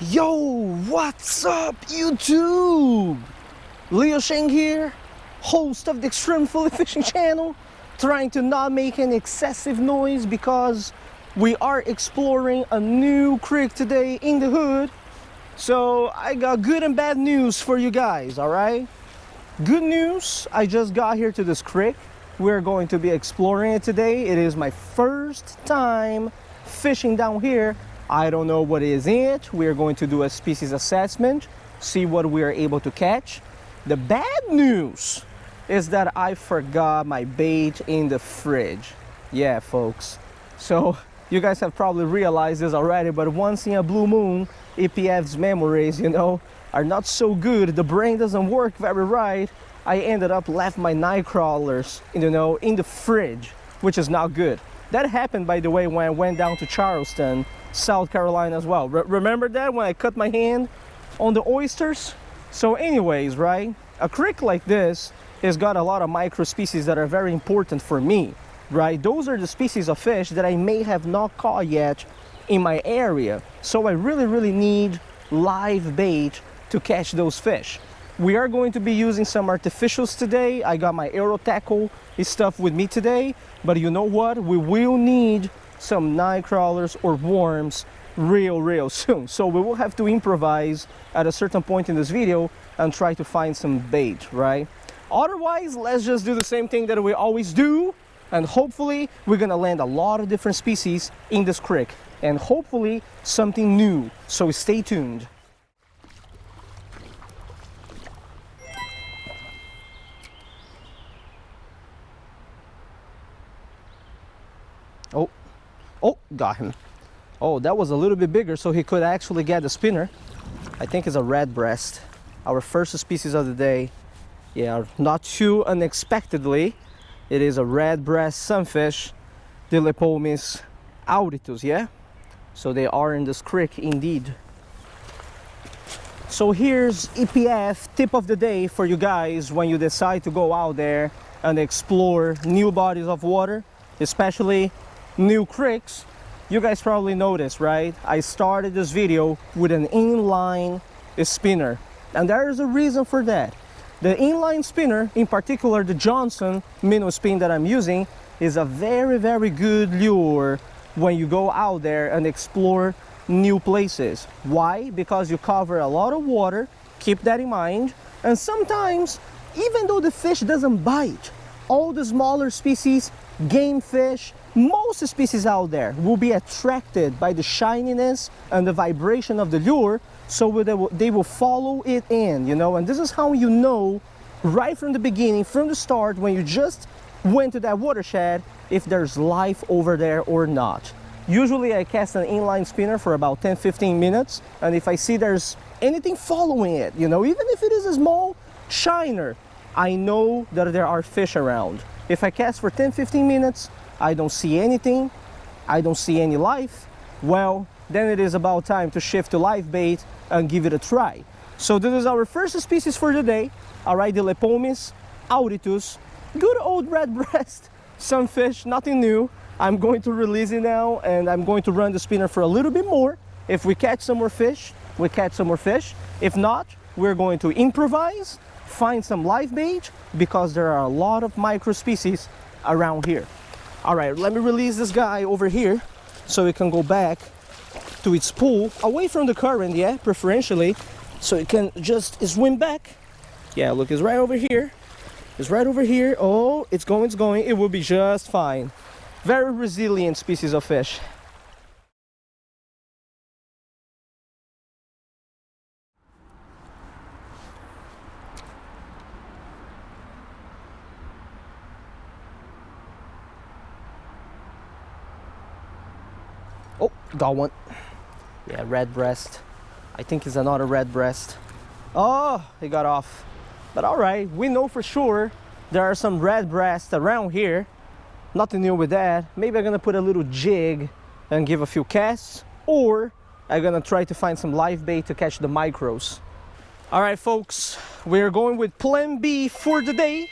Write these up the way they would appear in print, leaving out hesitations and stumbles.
Yo, what's up YouTube? Leo Sheng here, host of the Extreme Fully Fishing channel, trying to not make any excessive noise because we are exploring a new creek today in the hood. So I got good and bad news for you guys, alright? Good news, I just got here to this creek. We're going to be exploring it today. It is my first time fishing down here. I don't know what is in it. We're going to do a species assessment, see what we are able to catch. The bad news is that I forgot my bait in the fridge. Yeah, folks. So you guys have probably realized this already, but once in a blue moon, EPF's memories, you know, are not so good. The brain doesn't work very right. I ended up left my nightcrawlers, you know, in the fridge, which is not good. That happened, by the way, when I went down to Charleston, South Carolina as well. Remember that when I cut my hand on the oysters? So anyways, right, a creek like this has got a lot of micro species that are very important for me, right? Those are the species of fish that I may have not caught yet in my area. So I really need live bait to catch those fish. We are going to be using some artificials today. I got my Aero Tackle stuff with me today, but you know what? We will need some nightcrawlers or worms real soon. So we will have to improvise at a certain point in this video and try to find some bait, right? Otherwise, let's just do the same thing that we always do, and hopefully we're gonna land a lot of different species in this creek, and hopefully something new. So stay tuned. Oh, got him. Oh, that was a little bit bigger, so he could actually get the spinner. I think it's a red breast, our first species of the day. Yeah, not too unexpectedly, it is a red breast sunfish, Dilepomis auritus, yeah? So they are in this creek indeed. So here's EPF tip of the day for you guys when you decide to go out there and explore new bodies of water, especially new creeks. You guys probably noticed, right? I started this video with an inline spinner, and there is a reason for that. The inline spinner, in particular the Johnson minnow spin that I'm using, is a very good lure when you go out there and explore new places. Why? Because you cover a lot of water, keep that in mind, and sometimes even though the fish doesn't bite, all the smaller species, game fish, most species out there will be attracted by the shininess and the vibration of the lure, so they will follow it in, you know. And this is how you know right from the beginning, from the start, when you just went to that watershed, if there's life over there or not. Usually I cast an inline spinner for about 10-15 minutes, and if I see there's anything following it, you know, even if it is a small shiner, I know that there are fish around. If I cast for 10-15 minutes, I don't see anything, I don't see any life, well, then it is about time to shift to live bait and give it a try. So this is our first species for the day, alright, Dilepomis auritus, good old red breast sunfish, nothing new. I'm going to release it now, and I'm going to run the spinner for a little bit more. If we catch some more fish, we catch some more fish. If not, we're going to improvise, find some live bait, because there are a lot of micro species around here. All right, let me release this guy over here so it can go back to its pool, away from the current, yeah, preferentially, so it can just swim back. Yeah, look, it's right over here. It's right over here. Oh, it's going. It will be just fine. Very resilient species of fish. Oh, got one. Yeah, red breast. I think it's another red breast. Oh, he got off. But all right, we know for sure there are some red breasts around here. Nothing new with that. Maybe I'm gonna put a little jig and give a few casts, or I'm gonna try to find some live bait to catch the micros. All right, folks, we're going with plan B for the day.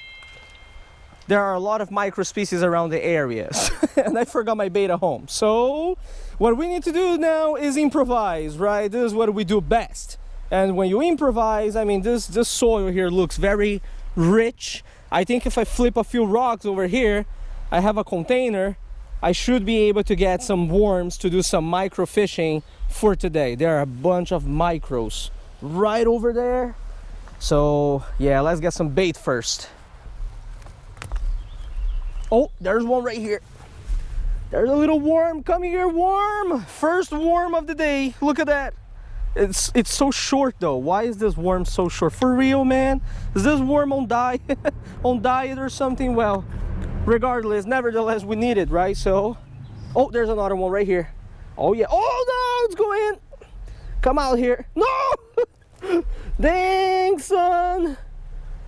There are a lot of micro species around the area. and I forgot my bait at home. So what we need to do now is improvise, right? This is what we do best. And when you improvise, I mean, this soil here looks very rich. I think if I flip a few rocks over here, I have a container, I should be able to get some worms to do some micro fishing for today. There are a bunch of micros right over there. So yeah, let's get some bait first. Oh, there's one right here. There's a little worm. Come here, worm. First worm of the day. Look at that. It's so short though. Why is this worm so short? For real, man? Is this worm on diet on diet or something? Well, regardless, nevertheless, we need it, right? So, oh, there's another one right here. Oh yeah. Oh no, it's going. Come out here. No. Dang, son.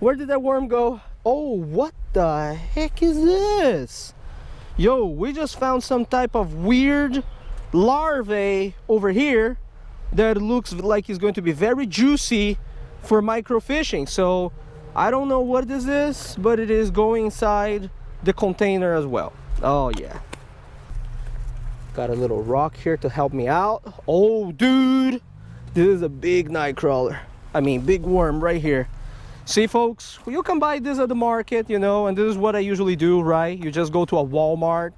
Where did that worm go? Oh, what the heck is this? Yo, we just found some type of weird larvae over here that looks like it's going to be very juicy for microfishing. So I don't know what this is, but it is going inside the container as well. Oh yeah, got a little rock here to help me out. Oh dude, this is a big nightcrawler. I mean big worm right here. See folks, you can buy this at the market, you know, and this is what I usually do, right? You just go to a Walmart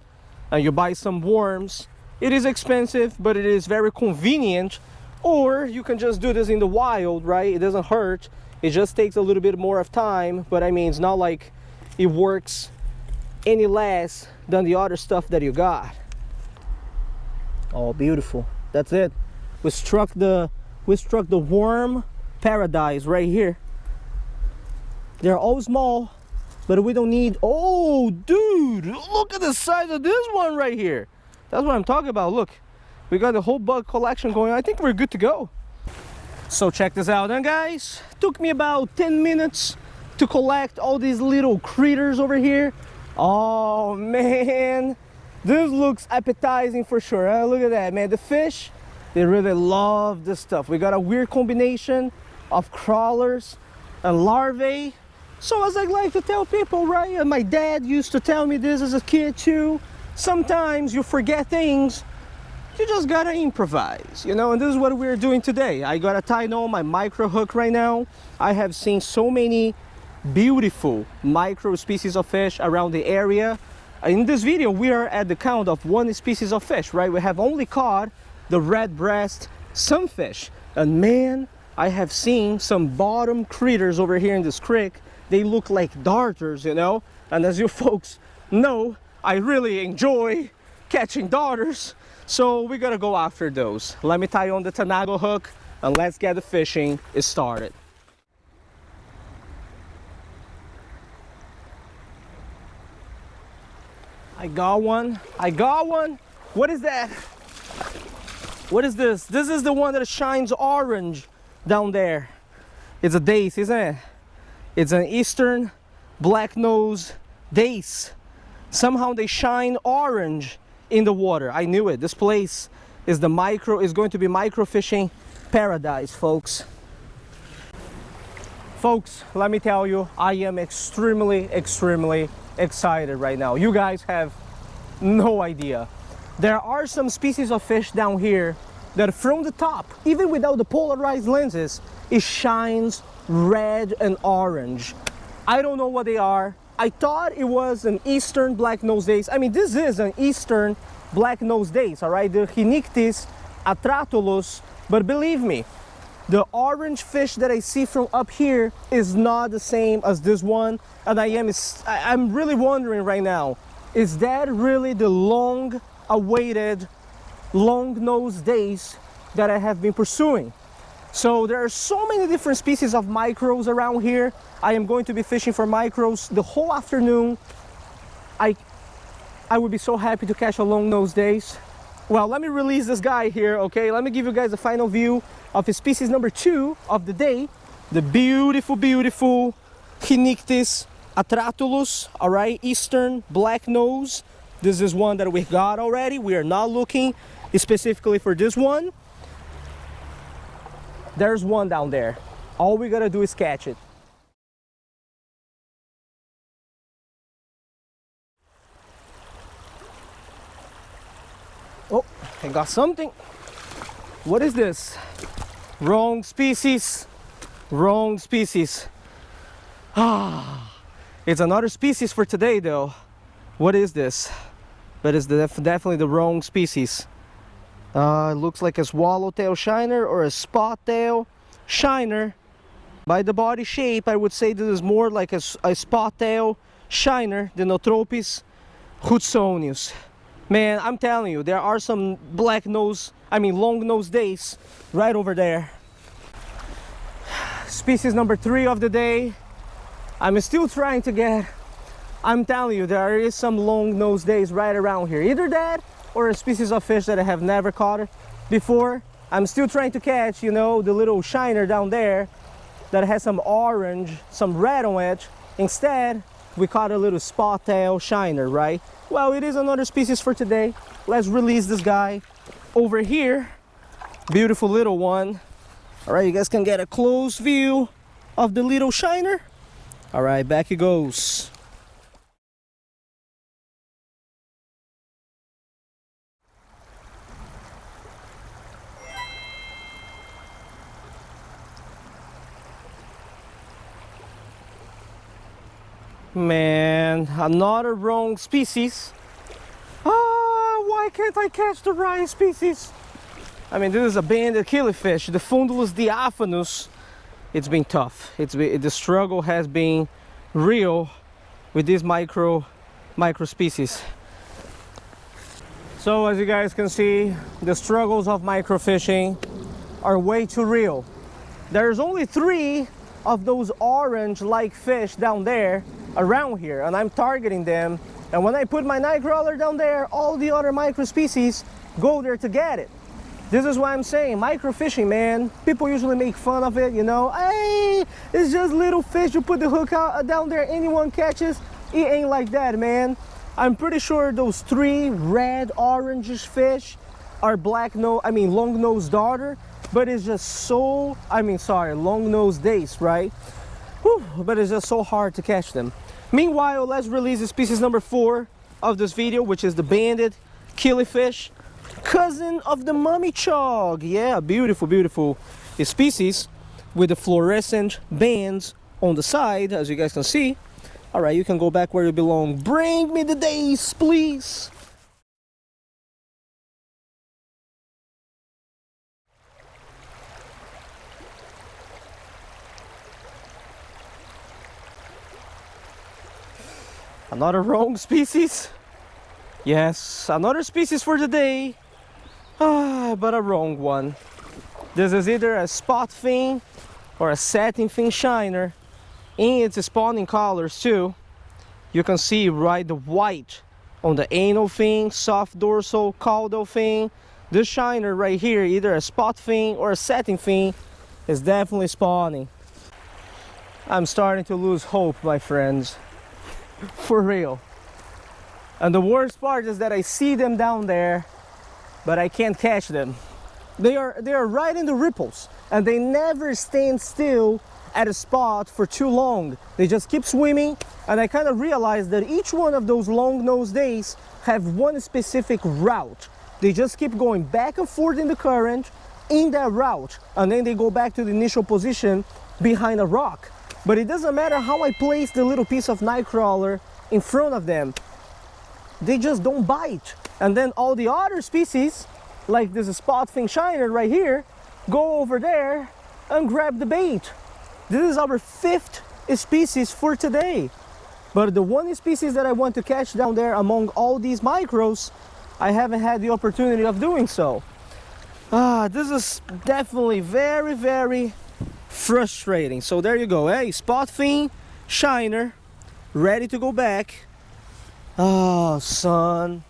and you buy some worms. It is expensive, but it is very convenient. Or you can just do this in the wild, right? It doesn't hurt. It just takes a little bit more of time, but I mean, it's not like it works any less than the other stuff that you got. Oh, beautiful. That's it. We struck the worm paradise right here. They're all small, but we don't need. Oh, dude, look at the size of this one right here. That's what I'm talking about. Look. We got a whole bug collection going on. I think we're good to go. So check this out then, guys. Took me about 10 minutes to collect all these little critters over here. Oh man, this looks appetizing for sure, huh? Look at that, man. The fish, they really love this stuff. We got a weird combination of crawlers and larvae. So as I like to tell people, right, and my dad used to tell me this as a kid too, sometimes you forget things. You just gotta improvise, you know, and this is what we're doing today. I got a tie on my micro hook right now. I have seen so many beautiful micro species of fish around the area. In this video, we are at the count of one species of fish, right? We have only caught the red breast sunfish. And man, I have seen some bottom critters over here in this creek. They look like darters, you know? And as you folks know, I really enjoy catching darters. So we gotta go after those. Let me tie on the Tanago hook and let's get the fishing started. I got one. I got one. What is that? What is this? This is the one that shines orange down there. It's a dace, isn't it? It's an eastern black-nosed dace. Somehow they shine orange in the water. I knew it. This place is going to be micro fishing paradise, folks. Folks, let me tell you, I am extremely excited right now. You guys have no idea. There are some species of fish down here that from the top, even without the polarized lenses, it shines red and orange. I don't know what they are. I thought it was an eastern black-nosed dace. I mean, this is an eastern black-nosed dace, all right? The Rhinichthys atratulus, but believe me, the orange fish that I see from up here is not the same as this one, and I'm really wondering right now, is that really the long-awaited Longnose Dace that I have been pursuing? So there are so many different species of micros around here. I am going to be fishing for micros the whole afternoon. I would be so happy to catch a Longnose Dace. Well, let me release this guy here, okay? Let me give you guys a final view of species number 2 of the day. The beautiful Rhinichthys atratulus, all right? Eastern black nose. This is one that we got already. We are not looking specifically for this one. There's one down there. All we gotta do is catch it. I got something. What is this? Wrong species. Wrong species. Ah, it's another species for today though. What is this? But it's definitely the wrong species. It looks like a swallowtail shiner or a spot tail shiner. By the body shape, I would say this is more like a spot tail shiner than Notropis hudsonius. Man, I'm telling you, there are some Longnose Dace right over there. Species number 3 of the day. I'm still trying to get, I'm telling you, there is some Longnose Dace right around here. Either that or a species of fish that I have never caught before. I'm still trying to catch, you know, the little shiner down there that has some orange, some red on it. Instead, we caught a little spot tail shiner, right? Well, it is another species for today. Let's release this guy over here. Beautiful little one. All right, you guys can get a close view of the little shiner. All right, back it goes. Man, another wrong species. Why can't I catch the right species? I mean, this is a banded killifish, the Fundulus diaphanus. It's been tough. The struggle has been real with these micro species. So as you guys can see, the struggles of microfishing are way too real. There's only 3 of those orange-like fish down there around here, and I'm targeting them. And when I put my nightcrawler down there, all the other micro species go there to get it. This is why I'm saying microfishing, man. People usually make fun of it, you know. Hey, it's just little fish. You put the hook out down there, anyone catches. It ain't like that, man. I'm pretty sure those 3 red orangish fish are Longnose darter, but it's just so, Longnose Dace, right? Whew, but it's just so hard to catch them. Meanwhile, let's release the species number 4 of this video, which is the banded killifish, cousin of the mummy chog. Yeah, beautiful, beautiful species with the fluorescent bands on the side, as you guys can see. All right, you can go back where you belong. Bring me the dace, please. Another wrong species. Yes, another species for the day. But a wrong one. This is either a spot fin or a satin fin shiner. In its spawning colors too. You can see right the white on the anal fin, soft dorsal, caudal fin. This shiner right here, either a spot fin or a satin fin, is definitely spawning. I'm starting to lose hope, my friends. For real. And the worst part is that I see them down there, but I can't catch them. They are right in the ripples, and they never stand still at a spot for too long. They just keep swimming, and I kind of realized that each one of those Longnose Dace have one specific route. They just keep going back and forth in the current in that route, and then they go back to the initial position behind a rock. But it doesn't matter how I place the little piece of nightcrawler in front of them. They just don't bite. And then all the other species, like this spot fin shiner right here, go over there and grab the bait. This is our 5th species for today. But the one species that I want to catch down there among all these micros, I haven't had the opportunity of doing so. This is definitely very, very frustrating. So there you go, hey, spot fin shiner, ready to go back. Oh, son.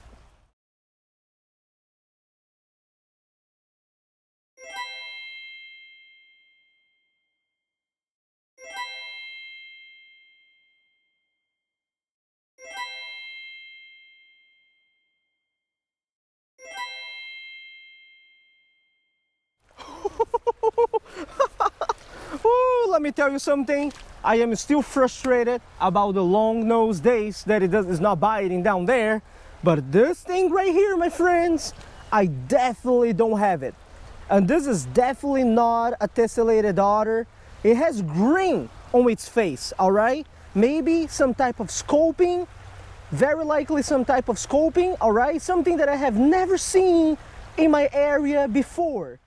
Ooh, let me tell you something. I am still frustrated about the Longnose Dace that is not biting down there. But this thing right here, my friends, I definitely don't have it. And this is definitely not a tessellated otter. It has green on its face, all right? Maybe some type of scoping, very likely some type of scoping, all right? Something that I have never seen in my area before.